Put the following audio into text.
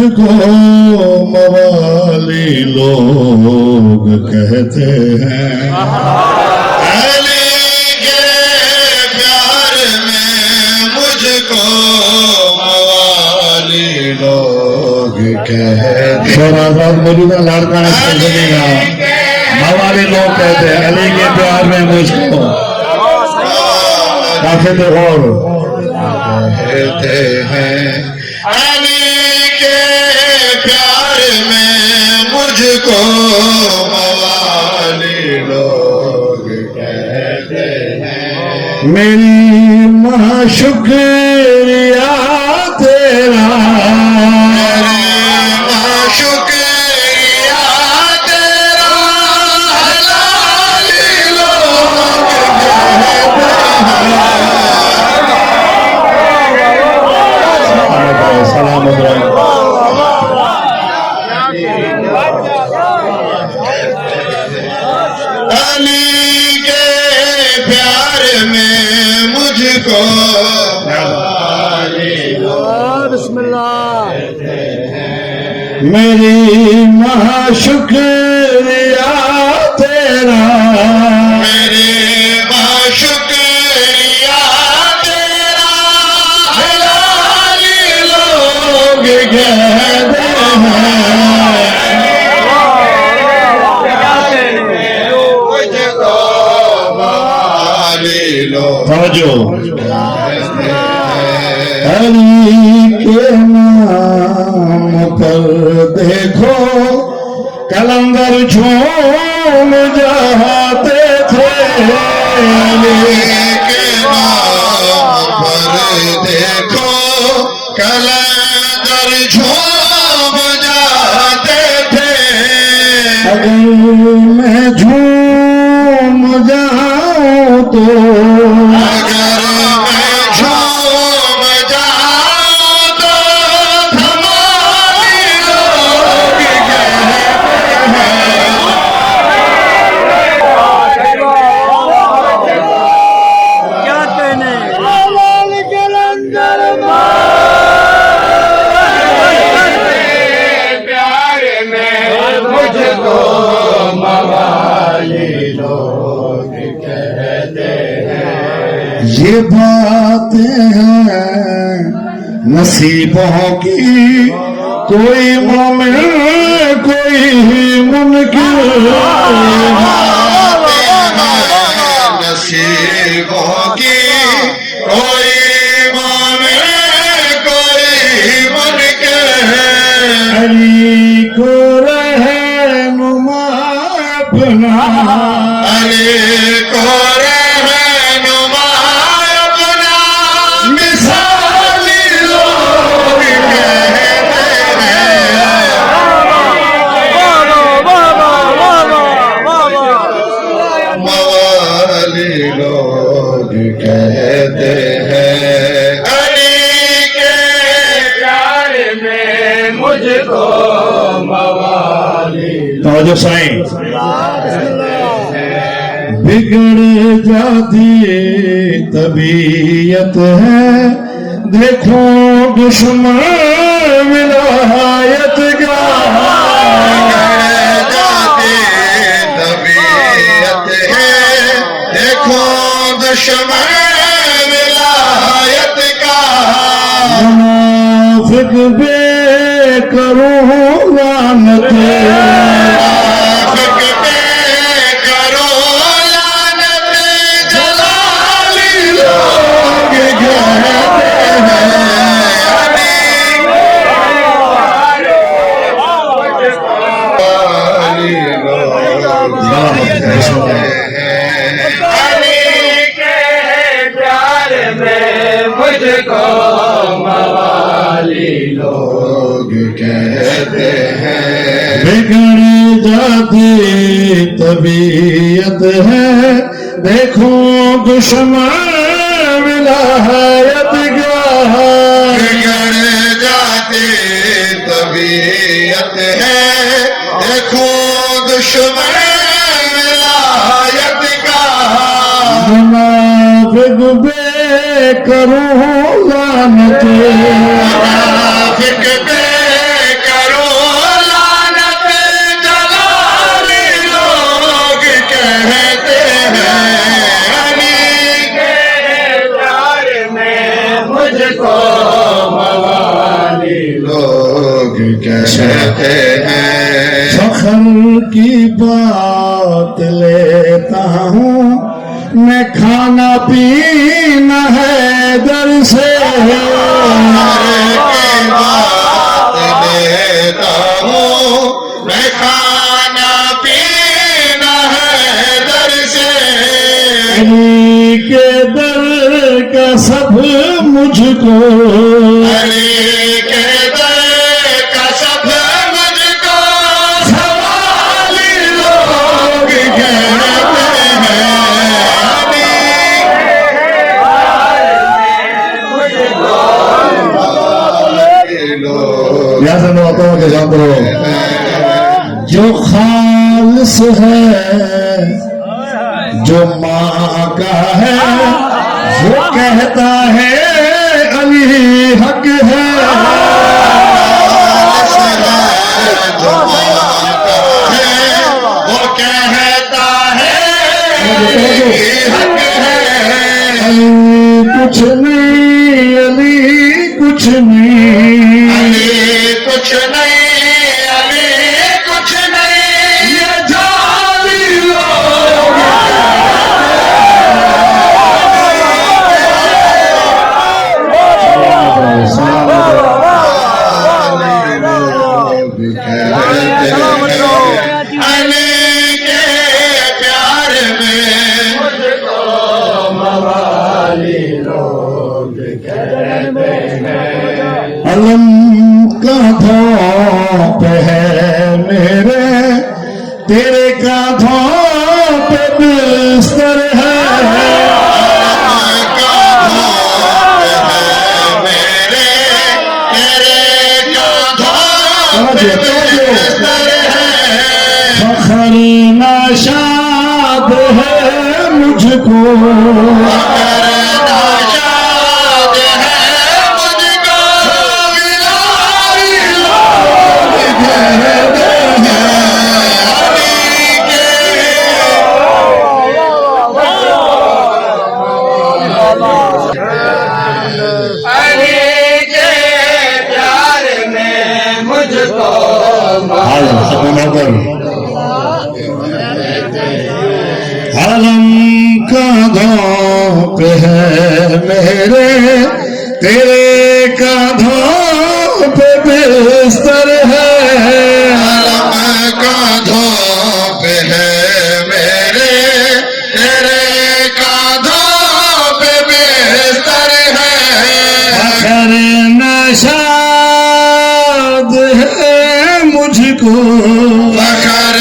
मुझको मवाली लोग कहते हैं। अली के प्यार में मुझको मवाली लोग कहते। शोराबाद मौजूदा लड़का सुनेगा, मवाली लोग कहते हैं अली के प्यार में मुझको काफी और कहते हैं। अली के प्यार में मुझको मवाली लोग कहते हैं। मेरी माँ शुक्रिया तेरा, मेरी माँ शुक्रिया तेरा, मेरी माँ शुक्रिया तेरा, हलाली लोग कहते हैं। मुझको मवाली लोग अली के नाम पर देखो कलंदर झूम जाते थे। अली के नाम पर देखो कलंदर झूम जाते थे। अगर मैं झूम जाऊं तो, ये बातें हैं नसीबों की, कोई मोमिन कोई मुनकिर। नसीबों की कोई मोमिन कोई मुनकिर। अली को रहनुमा अपना, अली को कहते हैं। अली के प्यार में मुझको मवाली तो जो साईं बिगड़ जाती तबीयत है, देखो दुश्मन विलायत का। बिगड़ जाती तबीयत है, देखो दुश्मन विलायत का। मुनाफिक बे करूं लानत, मुनाफिक बे करूं लानत, जलाली लोग कहते हैं। मुझको मवाली लोग कहते हैं। बिगड़ जाती तबीयत है, देखो दुश्मन विलायत का। बिगड़ जाती तबीयत है, देखो दुश्मन विलायत का। मुनाफिक बे करूं लानत, मुनाफिक बे कहते हैं। फखर की बात लेता हूँ मैं, खाना पीना है दर से। लेता हूँ मैं, खाना पीना है दर से। अली के दर का सब मुझको, अली के दर का सब मुझको सवाली लोग कहते हैं। यहाँ से मैं बताऊँ कि जान दो, जो खालिस है जो माँ का है वो कहता है अली हक है। जो वो कहता है हक है। अली कुछ नहीं, अली कुछ नहीं, अली कुछ नहीं, अली कुछ नहीं, ये जाली लोग अली के प्यार में मुझको मवाली लोग कहते हैं। अलम कांधों पे है मेरे, तेरे कांधों पे बिस्तर है। मेरे तेरे कांधों पे बिस्तर है। फखर नाशाद है मुझको, नाशाद है मुझको विलायी लोग कहते हैं। अली के प्यार में मुझको अलम कांधों पे है मेरे, तेरे कांधों पे बिस्तर है। अलम कांधों पे है मेरे, तेरे कांधों पे बिस्तर है। फखर नशाद है मुझको, फखर